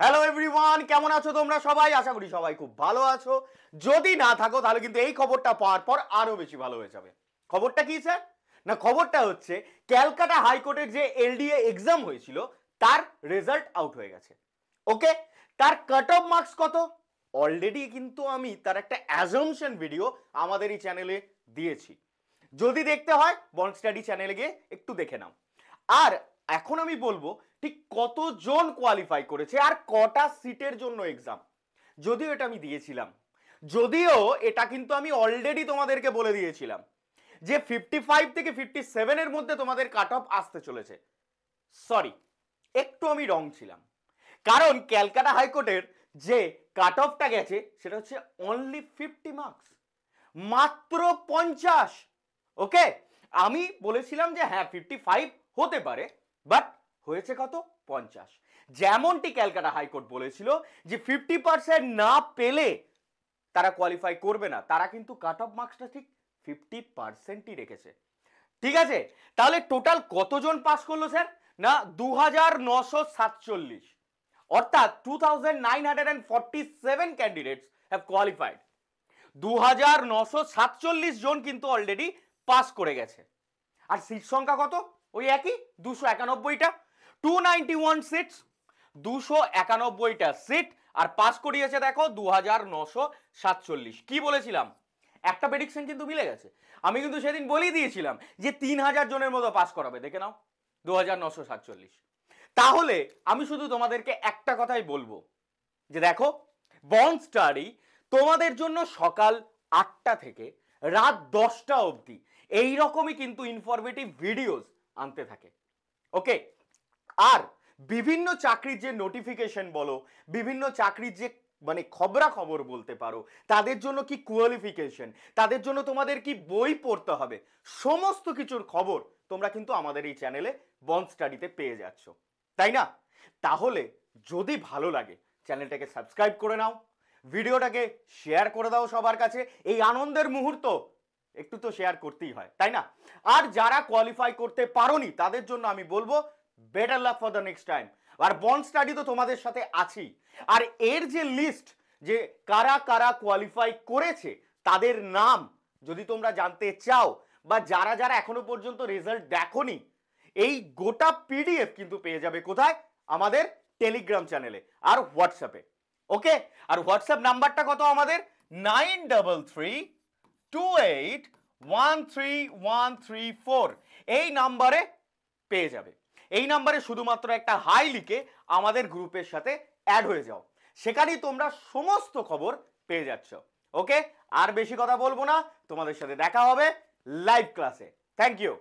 Hello everyone, কেমন আছো তোমরা সবাই? আশা করি সবাই খুব ভালো আছো। যদি না থাকো তাহলে কিন্তু এই খবরটা পাওয়ার পর আরো বেশি ভালো হয়ে যাবে। খবরটা কি স্যার? না, খবরটা হচ্ছে ক্যালকাটা হাইকোর্টের যে এলডিএ এক্সাম হয়েছিল তার রেজাল্ট আউট হয়ে গেছে। ওকে, তার কাট অফ মার্কস কত? অলরেডি কিন্তু আমি তার একটা অ্যাজাম্পশন ভিডিও আমাদের এই চ্যানেলে দিয়েছি। যদি দেখতে হয় বন্ড স্টাডি চ্যানেলে গিয়ে একটু দেখে নাও। আর এখন আমি বলবো ঠিক কতজন কোয়ালিফাই করেছে আর কটা সিটের জন্য এক্সাম। যদিও এটা আমি দিয়েছিলাম, যদিও এটা কিন্তু আমি অলরেডি তোমাদেরকে বলে দিয়েছিলাম যে 55 থেকে 57 এর মধ্যে তোমাদের কাট অফ আসতে চলেছে। সরি, একটু আমি রং ছিলাম, কারণ ক্যালকাটা হাইকোর্টের যে কাট অফটা গেছে সেটা হচ্ছে অনলি 50 মার্কস, মাত্র 50। ওকে, আমি বলেছিলাম যে হ্যাঁ 55 হতে পারে, বাট হয়েছে কত? 50। যেমনটি ক্যালকাটা হাইকোর্ট বলেছিল যে 50% না পেলে তারা কোয়ালিফাই করবে না, তারা কিন্তু কাট অফ মার্কসটা ঠিক 50%ই রেখেছে। ঠিক আছে, তাহলে টোটাল কতজন পাস করলো স্যার? না 2947, অর্থাৎ 2947 ক্যান্ডিডেটস হ্যাভ কোয়ালিফাইড। 2947 জন কিন্তু অলরেডি পাস করে গেছে। আর সিট সংখ্যা কত? ওই একই 291টা, 291 সিটস, 291টা সিট। আর পাস করিয়েছে দেখো 2947। কি বলেছিলাম? একটা প্রেডিকশন কিন্তু মিলে গেছে। আমি কিন্তু সেদিন বলেই দিয়েছিলাম যে 3000 জনের মতো পাস করাবে। দেখে নাও 2947। তাহলে আমি শুধু তোমাদেরকে একটা কথাই বলবো যে দেখো, বন্ড স্টাডি তোমাদের জন্য সকাল 8টা থেকে রাত 10টা অবধি এইরকমই কিন্তু ইনফরমেটিভ ভিডিওস আনতে থাকে। ওকে, আর বিভিন্ন চাকরির যে নোটিফিকেশন বলো, বিভিন্ন চাকরির যে মানে খবরাখবর বলতে পারো, তাদের জন্য কি কোয়ালিফিকেশন, তাদের জন্য তোমাদের কি বই পড়তে হবে, সমস্ত কিছুর খবর তোমরা কিন্তু আমাদের এই চ্যানেলে বন্ড স্টাডিতে পেয়ে যাচ্ছ, তাই না? তাহলে যদি ভালো লাগে চ্যানেলটাকে সাবস্ক্রাইব করে নাও, ভিডিওটাকে শেয়ার করে দাও সবার কাছে। এই আনন্দের মুহূর্ত একটু তো শেয়ার করতেই হয়, তাই না? আর যারা কোয়ালিফাই করতে পারোনি তাদের জন্য আমি বলবো better luck for the next time. আর বন্ড স্টাডি তো তোমাদের সাথে আছি। আর এর যে লিস্ট, যে কারা কারা কোয়ালিফাই করেছে তাদের নাম যদি তোমরা জানতে চাও, বা যারা যারা এখনো পর্যন্ত রেজাল্ট দেখোনি, এই গোটা পিডিএফ কিন্তু পেয়ে যাবে কোথায়? আমাদের টেলিগ্রাম চ্যানেলে আর হোয়াটসঅ্যাপে। ওকে, আর হোয়াটসঅ্যাপ নাম্বারটা কত আমাদের? 9332813134। এই নাম্বারে পেয়ে যাবে। এই নাম্বারে শুধুমাত্র একটা হাই লিখে আমাদের গ্রুপের সাথে অ্যাড হয়ে যাও, সেখানেই তোমরা সমস্ত খবর পেয়ে যাচ্ছ। ওকে, আর বেশি কথা বলবো না, তোমাদের সাথে দেখা হবে লাইভ ক্লাসে। Thank you.